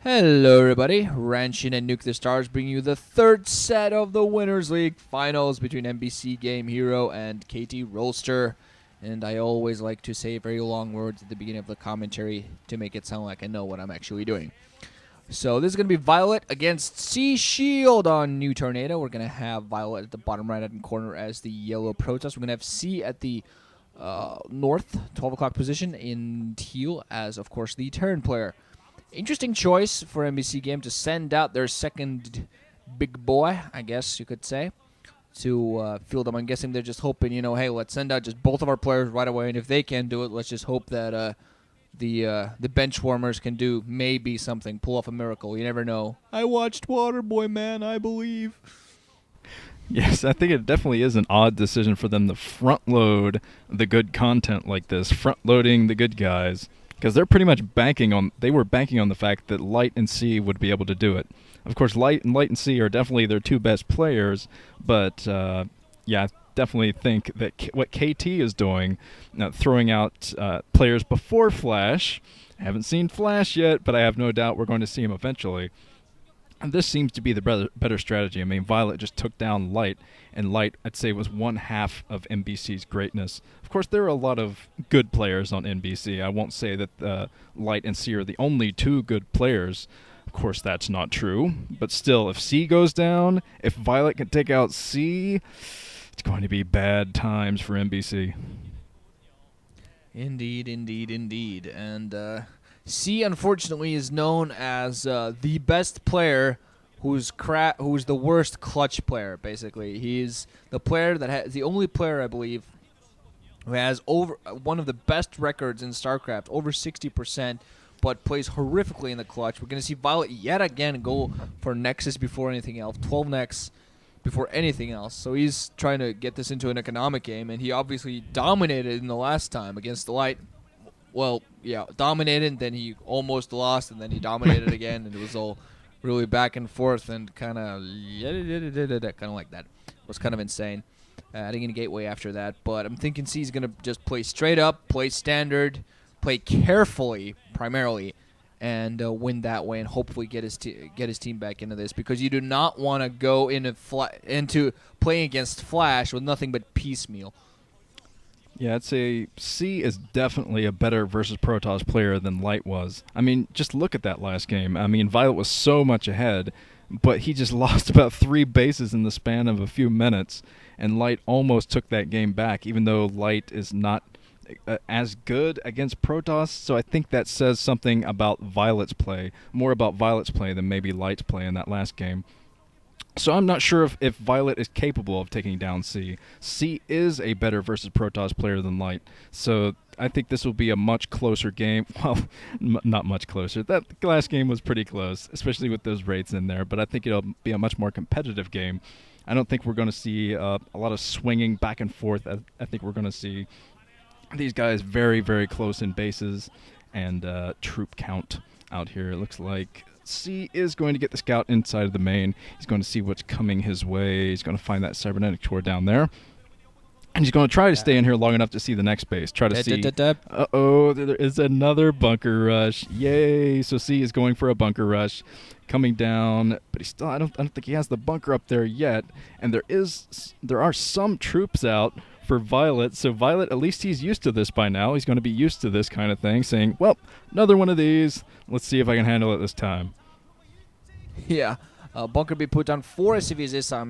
Hello everybody, Ranshin and Nuke the Stars bring you the third set of the Winners League Finals between MBCGame Hero and KT Rolster. And I always like to say very long words at the beginning of the commentary to make it sound like I know what I'm actually doing. So this is going to be Violet against Sea Shield on New Tornado. We're going to have Violet at the bottom right-hand corner as the yellow Protest. We're going to have Sea at the north 12 o'clock position in teal as, of course, the Terran player. Interesting choice for MBCGame to send out their second big boy, I guess you could say, to field them. I'm guessing they're just hoping, hey, let's send out just both of our players right away, and if they can do it, let's just hope that the bench warmers can do maybe something, pull off a miracle. You never know. I watched Waterboy, man, I believe. Yes, I think it definitely is an odd decision for them to front-load the good content like this, front-loading the good guys. Because they're pretty much banking on the fact that Light and C would be able to do it. Of course, Light and C are definitely their two best players, but I definitely think that what KT is doing, throwing out players before Flash. I haven't seen Flash yet, but I have no doubt we're going to see him eventually. And this seems to be the better strategy. I mean, Violet just took down Light, and Light, I'd say, was one half of NBC's greatness. Of course, there are a lot of good players on NBC. I won't say that Light and C are the only two good players. Of course, that's not true. But still, if C goes down, if Violet can take out C, it's going to be bad times for NBC. Indeed. And C, unfortunately, is known as the best player who's the worst clutch player, basically. He's the player the only player, I believe, who has over one of the best records in StarCraft, over 60%, but plays horrifically in the clutch. We're going to see Violet yet again go for Nexus before anything else, 12 Nex before anything else. So he's trying to get this into an economic game, and he obviously dominated in the last time against the Light. Well, yeah, dominated, and then he almost lost, and then he dominated again, and it was all really back and forth and kind of like that. It was kind of insane. Adding in a gateway after that, but I'm thinking C's going to just play straight up, play standard, play carefully primarily, and win that way, and hopefully get his team back into this, because you do not want to go into playing against Flash with nothing but piecemeal. Yeah, I'd say C is definitely a better versus Protoss player than Light was. I mean, just look at that last game. I mean, Violet was so much ahead, but he just lost about 3 bases in the span of a few minutes, and Light almost took that game back, even though Light is not as good against Protoss. So I think that says something about Violet's play, more about Violet's play than maybe Light's play in that last game. So I'm not sure if Violet is capable of taking down C. C is a better versus Protoss player than Light. So I think this will be a much closer game. Well, not much closer. That last game was pretty close, especially with those rates in there. But I think it'll be a much more competitive game. I don't think we're going to see a lot of swinging back and forth. I think we're going to see these guys very, very close in bases and troop count out here. It looks like C is going to get the scout inside of the main. He's going to see what's coming his way. He's going to find that cybernetic core down there. And he's going to try to stay in here long enough to see the next base. Try to see. Uh-oh, there is another bunker rush. Yay. So C is going for a bunker rush. Coming down, but he still I don't think he has the bunker up there yet. And there are some troops out for Violet. So Violet, at least he's used to this by now. He's going to be used to this kind of thing, saying, well, another one of these. Let's see if I can handle it this time. Yeah. Bunker be put down 4 SCVs this time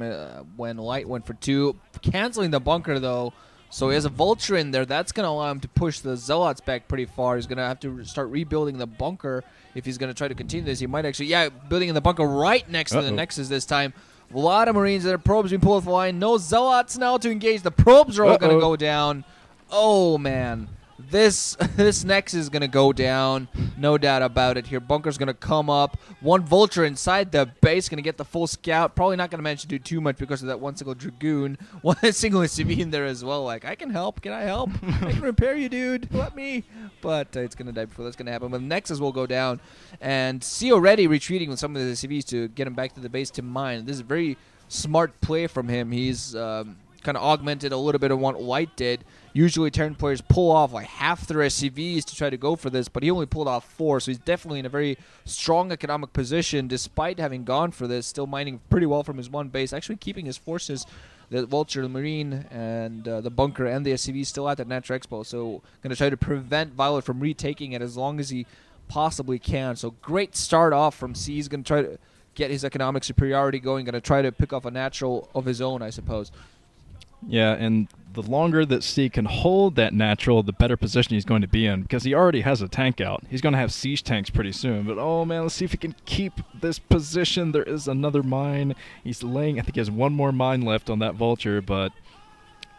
when Light went for 2. Canceling the bunker, though. So he has a Vulture in there. That's going to allow him to push the Zealots back pretty far. He's going to have to start rebuilding the bunker if he's going to try to continue this. He might actually, building in the bunker right next to the Nexus this time. A lot of Marines there. Probes being pulled off the line. No Zealots now to engage. The probes are all going to go down. Oh, man. This Nexus is going to go down. No doubt about it here. Bunker's going to come up. One Vulture inside the base. Going to get the full scout. Probably not going to manage to do too much because of that one single Dragoon. One single SCV in there as well. Like, I can help. Can I help? I can repair you, dude. Let me. But it's going to die before that's going to happen. But Nexus will go down. And C already retreating with some of the SCVs to get him back to the base to mine. This is a very smart play from him. He's kind of augmented a little bit of what Light did. Usually Terran players pull off like half their SCVs to try to go for this, but he only pulled off 4, so he's definitely in a very strong economic position despite having gone for this, still mining pretty well from his one base, actually keeping his forces, the Vulture, the Marine, and the Bunker, and the SCV still at that Natural Expo, so going to try to prevent Violet from retaking it as long as he possibly can. So great start off from C. He's going to try to get his economic superiority going, going to try to pick off a natural of his own, I suppose. Yeah, and the longer that C can hold that natural, the better position he's going to be in, because he already has a tank out. He's going to have siege tanks pretty soon, but oh man, let's see if he can keep this position. There is another mine. He's laying, I think he has one more mine left on that Vulture, but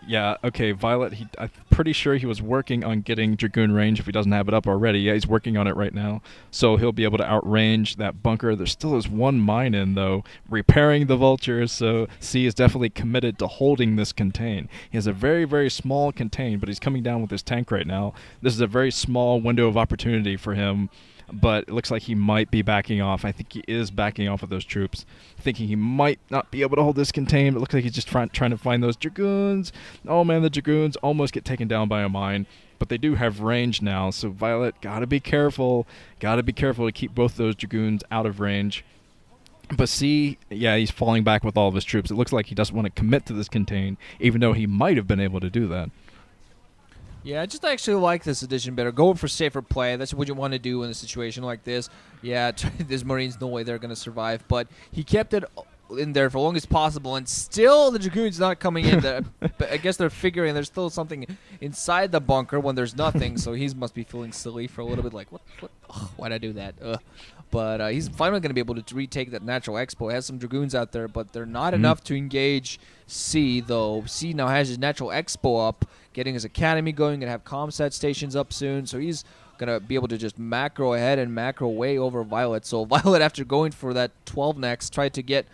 yeah, okay, Violet, I'm pretty sure he was working on getting Dragoon range if he doesn't have it up already. Yeah, he's working on it right now, so he'll be able to outrange that bunker. There still is one mine in, though, repairing the Vultures, so C is definitely committed to holding this contain. He has a very, very small contain, but he's coming down with his tank right now. This is a very small window of opportunity for him, but it looks like he might be backing off. I think he is backing off with those troops, thinking he might not be able to hold this contain. It looks like he's just trying to find those Dragoons. Oh man, the Dragoons almost get taken down by a mine, but they do have range now, so Violet, gotta be careful. Gotta be careful to keep both those Dragoons out of range. But C, yeah, he's falling back with all of his troops. It looks like he doesn't want to commit to this contain, even though he might have been able to do that. Yeah, I just actually like this edition better. Going for safer play. That's what you want to do in a situation like this. Yeah, this Marine's no way they're going to survive. But he kept it in there for as long as possible, and still the Dragoon's not coming in. But I guess they're figuring there's still something inside the bunker when there's nothing, so he must be feeling silly for a little bit, like, what? Ugh, why'd I do that? But he's finally going to be able to retake that Natural Expo. He has some Dragoons out there, but they're not enough to engage C, though. C now has his Natural Expo up, getting his academy going, going to have comsat stations up soon, so he's going to be able to just macro ahead and macro way over Violet. So Violet, after going for that 12 next, tried to get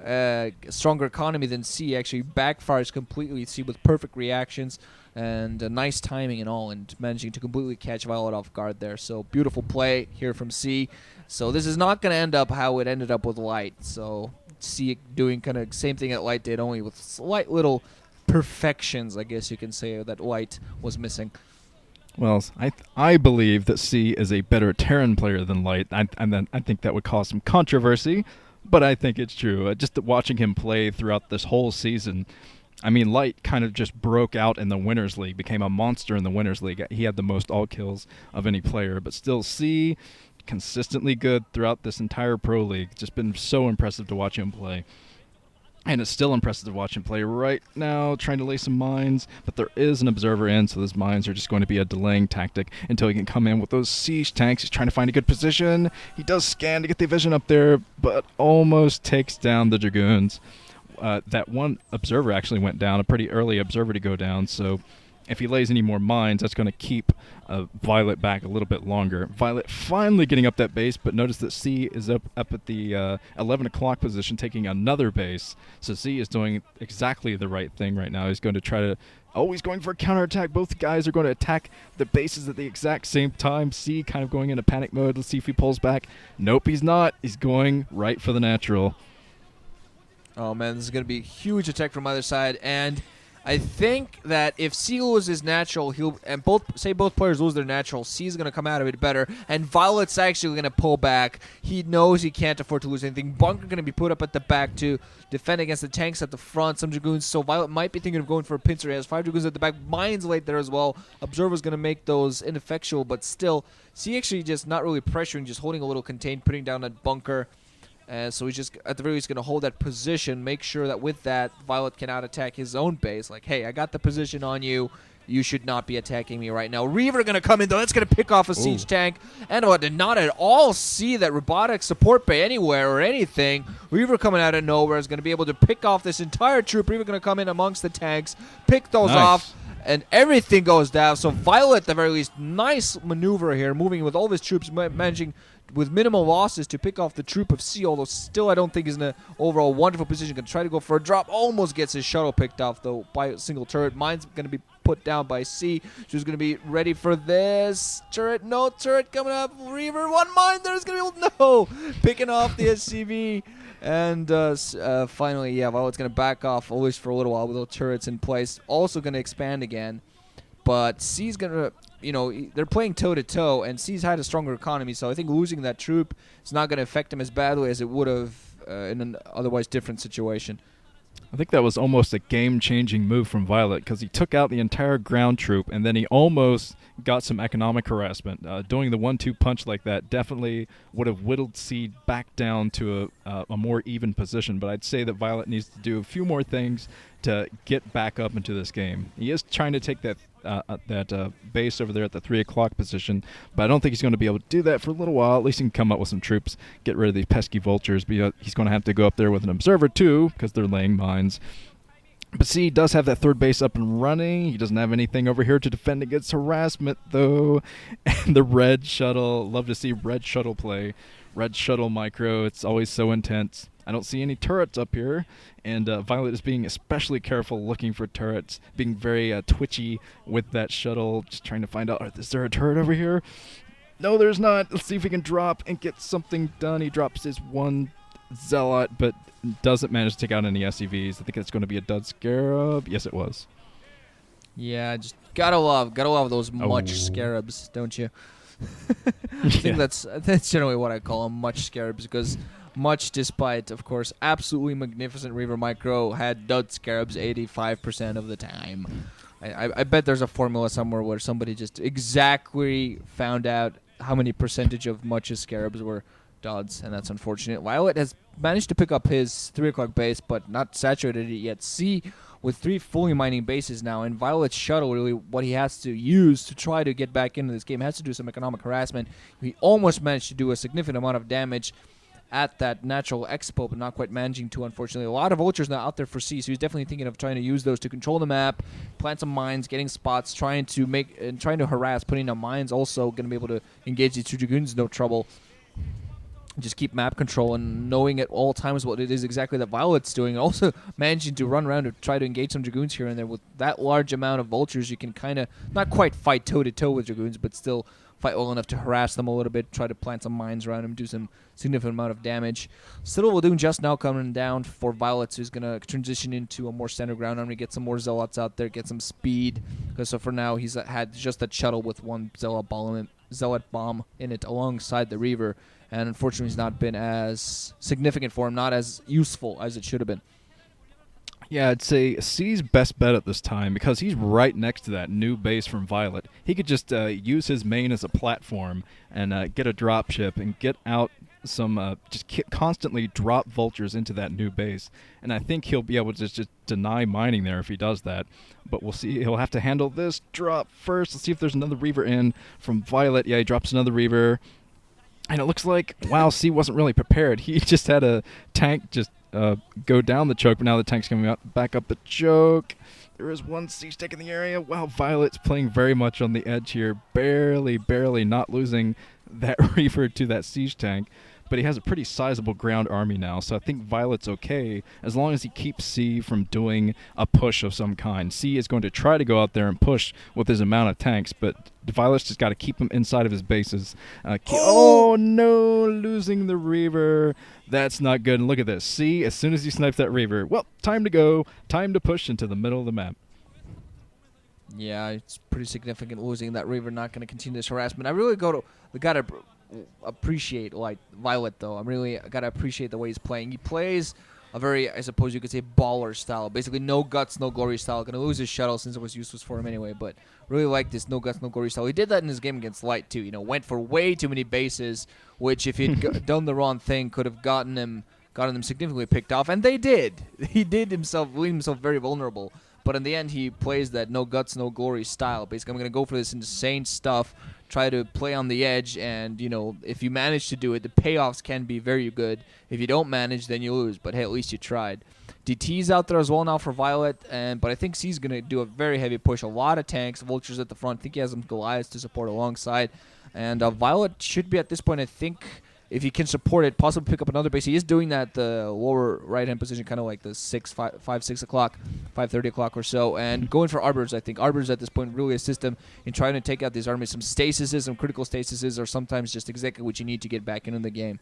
a stronger economy than C, actually backfires completely. C with perfect reactions and nice timing and all, and managing to completely catch Violet off guard there. So beautiful play here from C. So this is not going to end up how it ended up with Light. So C doing kind of same thing that Light did, only with slight little perfections, I guess you can say, that Light was missing. Well, I believe that C is a better Terran player than Light, and I think that would cause some controversy, but I think it's true. Just watching him play throughout this whole season, I mean, Light kind of just broke out in the Winners League, became a monster in the Winners League. He had the most all kills of any player, but still C, consistently good throughout this entire Pro League. Just been so impressive to watch him play. And it's still impressive to watch him play right now, trying to lay some mines, but there is an observer in, so those mines are just going to be a delaying tactic until he can come in with those siege tanks. He's trying to find a good position. He does scan to get the vision up there, but almost takes down the Dragoons. That one observer actually went down, a pretty early observer to go down, so if he lays any more mines, that's going to keep Violet back a little bit longer. Violet finally getting up that base, but notice that C is up at the 11 o'clock position, taking another base. So C is doing exactly the right thing right now. He's going to try to... Oh, he's going for a counterattack. Both guys are going to attack the bases at the exact same time. C kind of going into panic mode. Let's see if he pulls back. Nope, he's not. He's going right for the natural. Oh, man, this is going to be a huge attack from either side, and I think that if C loses natural, both players lose their natural, C's going to come out of it better, and Violet's actually going to pull back. He knows he can't afford to lose anything. Bunker going to be put up at the back to defend against the tanks at the front, some Dragoons, so Violet might be thinking of going for a pincer. He has 5 Dragoons at the back, Mines late there as well. Observer's going to make those ineffectual, but still, C actually just not really pressuring, just holding a little contained, putting down that bunker. So he's just, at the very least, going to hold that position, make sure that with that, Violet cannot attack his own base. Like, hey, I got the position on you. You should not be attacking me right now. Reaver going to come in, though. That's going to pick off a siege tank. And did not at all see that robotic support bay anywhere or anything. Reaver coming out of nowhere is going to be able to pick off this entire troop. Reaver going to come in amongst the tanks, pick those off, and everything goes down. So Violet, at the very least, nice maneuver here, moving with all of his troops, managing with minimal losses to pick off the troop of C, although still I don't think he's in an overall wonderful position. Going to try to go for a drop. Almost gets his shuttle picked off, though, by a single turret. Mine's going to be put down by C. She's going to be ready for this. Turret, no turret coming up. Reaver, one mine. There's going to be, no! Picking off the SCV. And finally, yeah, Violet's going to back off, at least for a little while, with those turrets in place. Also going to expand again. But C's going to, they're playing toe-to-toe, and C's had a stronger economy, so I think losing that troop is not going to affect him as badly as it would have in an otherwise different situation. I think that was almost a game-changing move from Violet because he took out the entire ground troop and then he almost got some economic harassment. Doing the 1-2 punch like that definitely would have whittled Seed back down to a more even position, but I'd say that Violet needs to do a few more things to get back up into this game. He is trying to take that base over there at the 3 o'clock position, but I don't think he's going to be able to do that for a little while. At least he can come up with some troops, get rid of these pesky vultures, but he's going to have to go up there with an observer too because they're laying mines. But see, he does have that third base up and running. He doesn't have anything over here to defend against harassment, though. And the red shuttle, love to see red shuttle play. Red shuttle micro, it's always so intense. I don't see any turrets up here, and Violet is being especially careful looking for turrets, being very twitchy with that shuttle, just trying to find out, is there a turret over here? No, there's not. Let's see if we can drop and get something done. He drops his one Zealot, but doesn't manage to take out any SCVs. I think it's going to be a dud Scarab. Yes, it was. Yeah, just gotta love those much scarabs, don't you? I think that's generally what I call them, much scarabs, because much, despite, of course, absolutely magnificent Reaver Micro, had dud scarabs 85% of the time. I bet there's a formula somewhere where somebody just exactly found out how many percentage of much's scarabs were duds, and that's unfortunate. Violet has managed to pick up his 3 o'clock base, but not saturated it yet. C, with 3 fully mining bases now, and Violet's shuttle, really what he has to use to try to get back into this game, has to do some economic harassment. He almost managed to do a significant amount of damage at that natural expo, but not quite managing to, unfortunately. A lot of vultures now out there for C, so he's definitely thinking of trying to use those to control the map, plant some mines, getting spots, trying to harass, putting down mines, also going to be able to engage these 2 Dragoons, no trouble. Just keep map control and knowing at all times what it is exactly that Violet's doing. Also managing to run around to try to engage some Dragoons here and there. With that large amount of vultures, you can kind of not quite fight toe-to-toe with Dragoons, but still fight well enough to harass them a little bit, try to plant some mines around them, do some significant amount of damage. Citadel Waldoon just now coming down for Violet, who's going to transition into a more center ground. I'm going to get some more Zealots out there, get some speed. So for now, he's had just that shuttle with one Zealot bomb in it alongside the Reaver. And unfortunately, he's not been as significant for him, not as useful as it should have been. Yeah, I'd say C's best bet at this time because he's right next to that new base from Violet. He could just use his main as a platform and get a drop ship and get out some, constantly drop vultures into that new base. And I think he'll be able to just deny mining there if he does that. But we'll see. He'll have to handle this drop first. Let's see if there's another Reaver in from Violet. Yeah, he drops another Reaver. And it looks like, wow, C wasn't really prepared. He just had a tank just go down the choke, but now the tank's coming out back up the choke. There is one siege tank in the area. Wow, Violet's playing very much on the edge here. Barely not losing that Reaver to that siege tank. But he has a pretty sizable ground army now, so I think Violet's okay as long as he keeps C from doing a push of some kind. C is going to try to go out there and push with his amount of tanks, but Violet's just got to keep him inside of his bases. Oh no, losing the Reaver. That's not good. And look at this. C, as soon as he snipes that Reaver, well, time to go. Time to push into the middle of the map. Yeah, it's pretty significant losing that Reaver, not going to continue this harassment. I really got to appreciate Violet, though. I really got to appreciate the way he's playing. He plays a very, I suppose you could say, baller style. Basically, no guts, no glory style. Going to lose his shuttle since it was useless for him anyway, but really like this no guts, no glory style. He did that in his game against Light, too. Went for way too many bases, which if he'd done the wrong thing, could have gotten him significantly picked off, and they did. He did leave himself very vulnerable. But in the end, he plays that no guts, no glory style. Basically, I'm going to go for this insane stuff, try to play on the edge, and, if you manage to do it, the payoffs can be very good. If you don't manage, then you lose. But, hey, at least you tried. DT's out there as well now for Violet, but I think C's going to do a very heavy push. A lot of tanks, vultures at the front. I think he has some Goliaths to support alongside. And Violet should be at this point, I think, if he can support it, possibly pick up another base. He is doing that the lower right-hand position, kind of like the 6 o'clock, 5:30 o'clock or so, and going for Arbors. I think Arbors at this point really assist him in trying to take out these armies. Some stasises, some critical stasises, or sometimes just exactly what you need to get back into the game.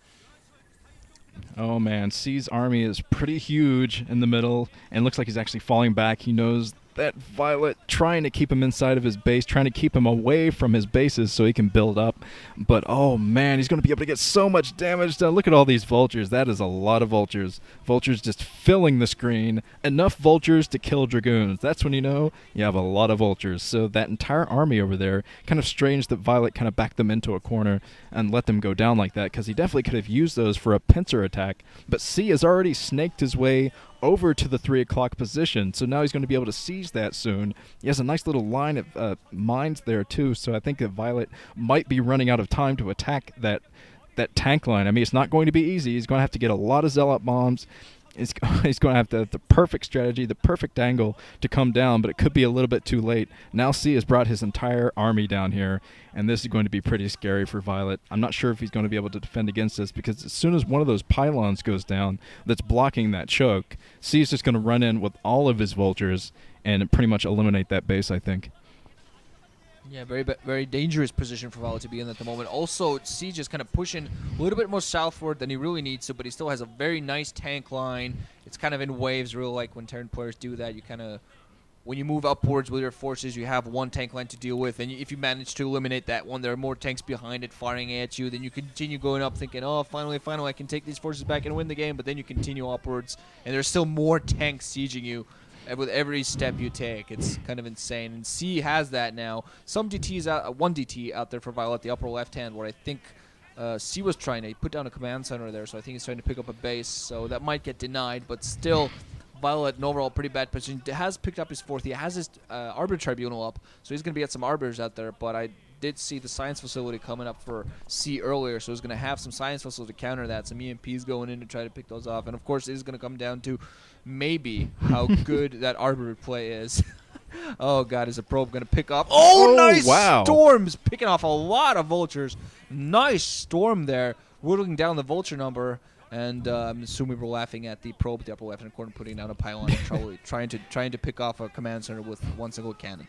Oh man, C's army is pretty huge in the middle, and looks like he's actually falling back. He knows that Violet trying to keep him inside of his base, trying to keep him away from his bases so he can build up. But oh man, he's going to be able to get so much damage done. Look at all these vultures. That is a lot of vultures. Vultures just filling the screen. Enough vultures to kill dragoons. That's when you know you have a lot of vultures. So that entire army over there, kind of strange that Violet kind of backed them into a corner and let them go down like that, because he definitely could have used those for a pincer attack. But C has already snaked his way over to the 3 o'clock position, so now he's going to be able to seize that soon. He has a nice little line of mines there too, so I think that Violet might be running out of time to attack that tank line. I mean, it's not going to be easy. He's going to have to get a lot of zealot bombs. He's going to have the perfect strategy, the perfect angle to come down, but it could be a little bit too late. Now C has brought his entire army down here, and this is going to be pretty scary for Violet. I'm not sure if he's going to be able to defend against this, because as soon as one of those pylons goes down that's blocking that choke, C is just going to run in with all of his vultures and pretty much eliminate that base, I think. Yeah, very dangerous position for Violet to be in at the moment. Also, Siege is kind of pushing a little bit more southward than he really needs to, but he still has a very nice tank line. It's kind of in waves, really, like when Terran players do that. You kind of, when you move upwards with your forces, you have one tank line to deal with, and if you manage to eliminate that one, there are more tanks behind it firing at you. Then you continue going up, thinking, oh, finally, I can take these forces back and win the game. But then you continue upwards, and there's still more tanks sieging you with every step you take. It's kind of insane. And C has that now. Some DTs out, one DT out there for Violet, the upper left hand, where I think C was trying to put down a command center there, so I think he's trying to pick up a base. So that might get denied, but still, Violet, in overall pretty bad position. Has picked up his fourth. He has his Arbor Tribunal up, so he's going to be at some Arbors out there, but I did see the science facility coming up for C earlier, so he's going to have some science facility to counter that, some EMPs going in to try to pick those off. And of course, it is going to come down to maybe how good that Arbor play is. Oh god, is a probe going to pick up? Oh, nice! Wow. Storms picking off a lot of vultures. Nice storm there, whittling down the vulture number. And I'm assuming we're laughing at the probe, the upper left-hand corner, putting down a pylon and probably trying to pick off a command center with one single cannon.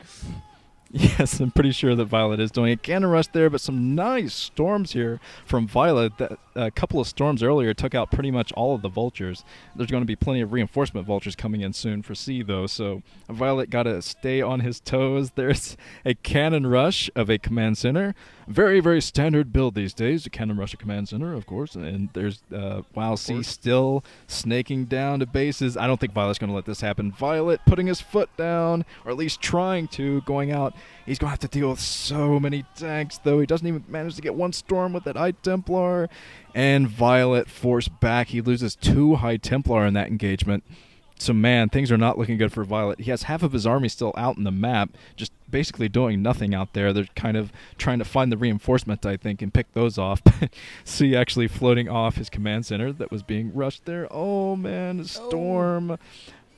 Yes, I'm pretty sure that Violet is doing a cannon rush there, but some nice storms here from Violet. A couple of storms earlier took out pretty much all of the vultures. There's going to be plenty of reinforcement vultures coming in soon for C, though, so Violet got to stay on his toes. There's a cannon rush of a command center. Very, very standard build these days, a cannon rush, a command center, of course, and there's while C still snaking down to bases. I don't think Violet's going to let this happen. Violet putting his foot down, or at least trying to, going out. He's going to have to deal with so many tanks, though. He doesn't even manage to get one storm with that High Templar. And Violet forced back. He loses 2 High Templar in that engagement. So, man, things are not looking good for Violet. He has half of his army still out in the map, just basically doing nothing out there. They're kind of trying to find the reinforcements, I think, and pick those off. See actually floating off his command center that was being rushed there. Oh, man, storm. Oh.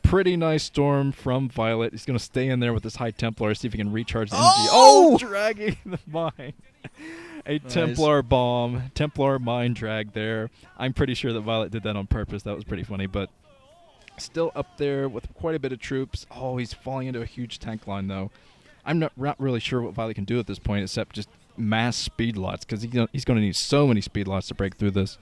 Pretty nice storm from Violet. He's going to stay in there with this High Templar, see if he can recharge the energy. Oh, dragging the mine. A nice. Templar bomb. Templar mine drag there. I'm pretty sure that Violet did that on purpose. That was pretty funny, but still up there with quite a bit of troops. Oh, he's falling into a huge tank line, though. I'm not really sure what Violet can do at this point except just mass speed lots, because he's going to need so many speed lots to break through this.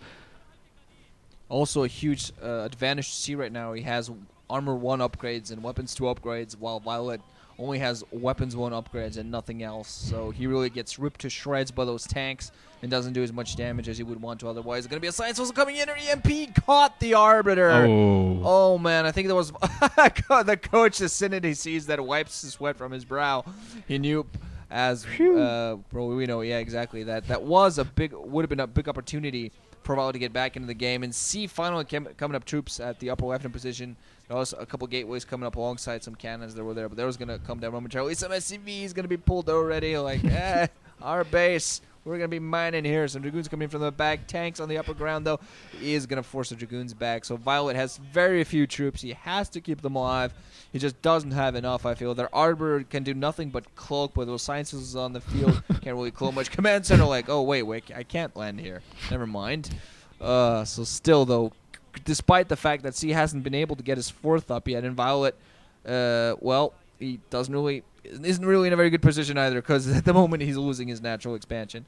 Also a huge advantage to see right now. He has Armor 1 upgrades and Weapons 2 upgrades, while Violet only has Weapons 1 upgrades and nothing else. So he really gets ripped to shreds by those tanks and doesn't do as much damage as he would want to otherwise. It's going to be a Science Vessel coming in, or EMP caught the Arbiter. Oh man, I think there was the coach Acidity sees that, wipes the sweat from his brow. He knew, as we know, yeah, exactly, that was would have been a big opportunity for Violet to get back into the game. And C finally coming up troops at the upper left-hand position. There was a couple gateways coming up alongside some cannons that were there, but there was going to come down momentarily. Some SCVs going to be pulled already, like, our base. We're going to be mining here. Some Dragoons coming from the back. Tanks on the upper ground, though. He is going to force the Dragoons back. So Violet has very few troops. He has to keep them alive. He just doesn't have enough, I feel. Their Arbor can do nothing but cloak, but those sciences on the field can't really cloak much. Command Center like, oh, wait, I can't land here. Never mind. So still, though, despite the fact that C hasn't been able to get his 4th up yet, and Violet, he isn't really in a very good position either, because at the moment he's losing his natural expansion.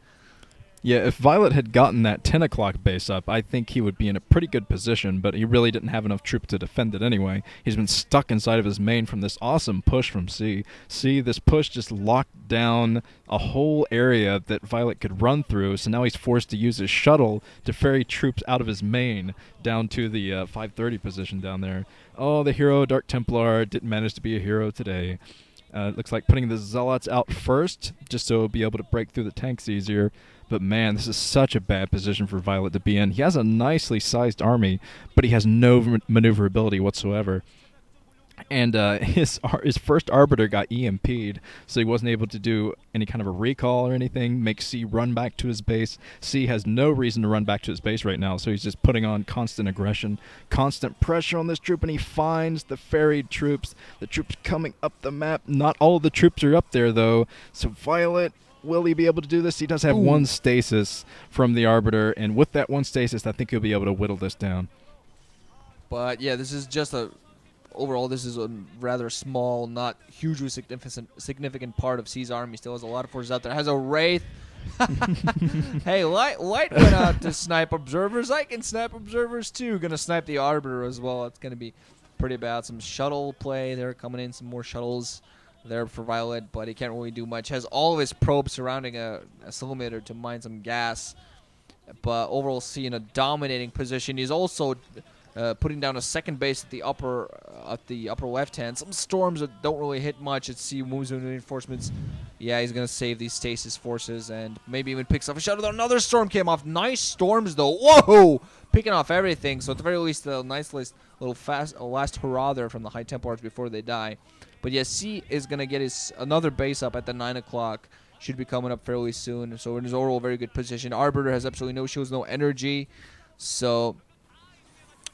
Yeah, if Violet had gotten that 10 o'clock base up, I think he would be in a pretty good position, but he really didn't have enough troops to defend it anyway. He's been stuck inside of his main from this awesome push from C. This push just locked down a whole area that Violet could run through, so now he's forced to use his shuttle to ferry troops out of his main down to the 530 position down there. Oh, the hero, Dark Templar, didn't manage to be a hero today. It looks like putting the Zealots out first, just so he'll be able to break through the tanks easier. But man, this is such a bad position for Violet to be in. He has a nicely sized army, but he has no maneuverability whatsoever. And his first Arbiter got EMP'd, so he wasn't able to do any kind of a recall or anything, make C run back to his base. C has no reason to run back to his base right now, so he's just putting on constant aggression, constant pressure on this troop, and he finds the ferried troops, the troops coming up the map. Not all of the troops are up there, though, so Violet... Will he be able to do this? He does have one stasis from the Arbiter, and with that one stasis, I think he'll be able to whittle this down. But yeah, this is just overall, this is a rather small, not hugely significant part of C's army. Still has a lot of forces out there. Has a Wraith. Hey, Light went out to snipe observers. I can snipe observers too. Gonna snipe the Arbiter as well. It's gonna be pretty bad. Some shuttle play. They're coming in. Some more shuttles there for Violet, but he can't really do much. Has all of his probes surrounding a Silimator to mine some gas, but overall C in a dominating position. He's also putting down a second base at the upper left hand. Some storms that don't really hit much. At C moves into reinforcements. Yeah, he's gonna save these stasis forces and maybe even picks off a shuttle. Another storm came off. Nice storms though. Whoa, picking off everything. So at the very least, a nice little last hurrah there from the High Templars before they die. But yeah, C is going to get another base up at the 9 o'clock. Should be coming up fairly soon. So in his overall very good position. Arbiter has absolutely no shields, no energy. So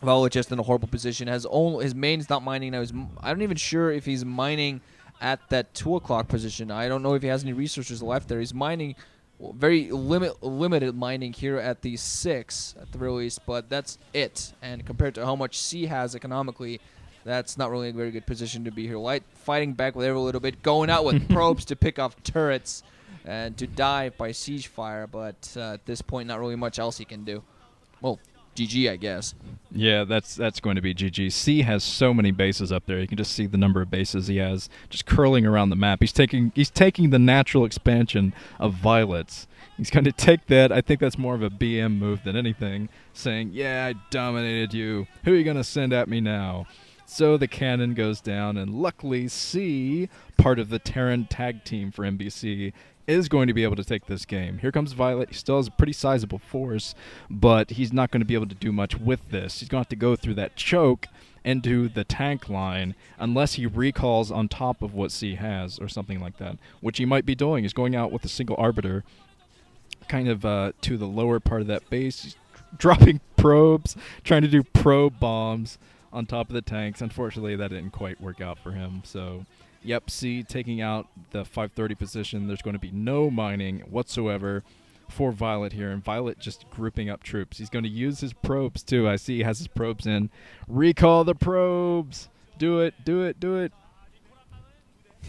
Violet just in a horrible position. His main's not mining now. I'm not even sure if he's mining at that 2 o'clock position. I don't know if he has any resources left there. He's mining very limited mining here at the 6 at the very least. But that's it. And compared to how much C has economically, that's not really a very good position to be here. Light fighting back with every little bit, going out with probes to pick off turrets and to die by siege fire. But at this point, not really much else he can do. Well, GG, I guess. Yeah, that's going to be GG. C has so many bases up there. You can just see the number of bases he has just curling around the map. He's taking the natural expansion of Violets. He's going to take that. I think that's more of a BM move than anything, saying, yeah, I dominated you. Who are you going to send at me now? So the cannon goes down, and luckily C, part of the Terran tag team for MBC, is going to be able to take this game. Here comes Violet. He still has a pretty sizable force, but he's not going to be able to do much with this. He's going to have to go through that choke into the tank line unless he recalls on top of what C has or something like that, which he might be doing. He's going out with a single Arbiter kind of to the lower part of that base. He's dropping probes, trying to do probe bombs on top of the tanks. Unfortunately, that didn't quite work out for him. So, yep, C taking out the 530 position. There's going to be no mining whatsoever for Violet here, and Violet just grouping up troops. He's going to use his probes, too. I see he has his probes in. Recall the probes! Do it, do it, do it.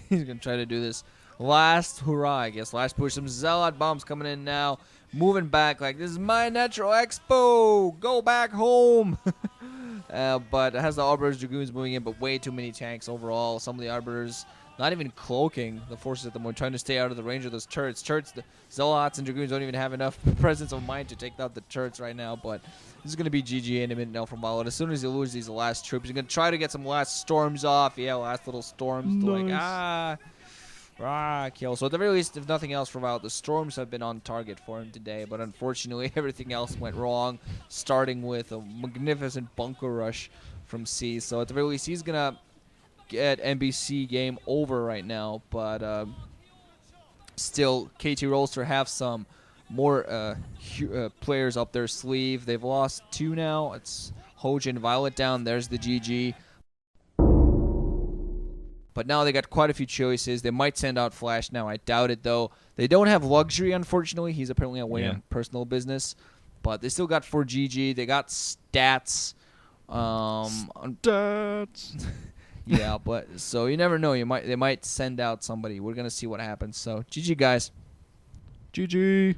He's going to try to do this last hurrah, I guess. Last push. Some Zealot bombs coming in now. Moving back like, this is my natural expo! Go back home! But it has the Arbiters, Dragoons moving in, but way too many tanks overall. Some of the Arbiters not even cloaking the forces at the moment, trying to stay out of the range of those turrets. The Zealots and Dragoons don't even have enough presence of mind to take out the turrets right now, but this is going to be GG in a minute now from Violet. As soon as he loses these last troops, he's going to try to get some last storms off. Yeah, last little storms to kill. So at the very least, if nothing else for Violet, the storms have been on target for him today, but unfortunately everything else went wrong, starting with a magnificent bunker rush from C. So at the very least, he's going to get MBCGame over right now, but still KT Rolster have some more players up their sleeve. They've lost 2 now. It's Hoj and Violet down. There's the GG. But now they got quite a few choices. They might send out Flash now. I doubt it, though. They don't have Luxury, unfortunately. He's apparently away on personal business. But they still got 4GG. They got Stats. Stats. Yeah, but so you never know. They might send out somebody. We're going to see what happens. So, GG, guys. GG.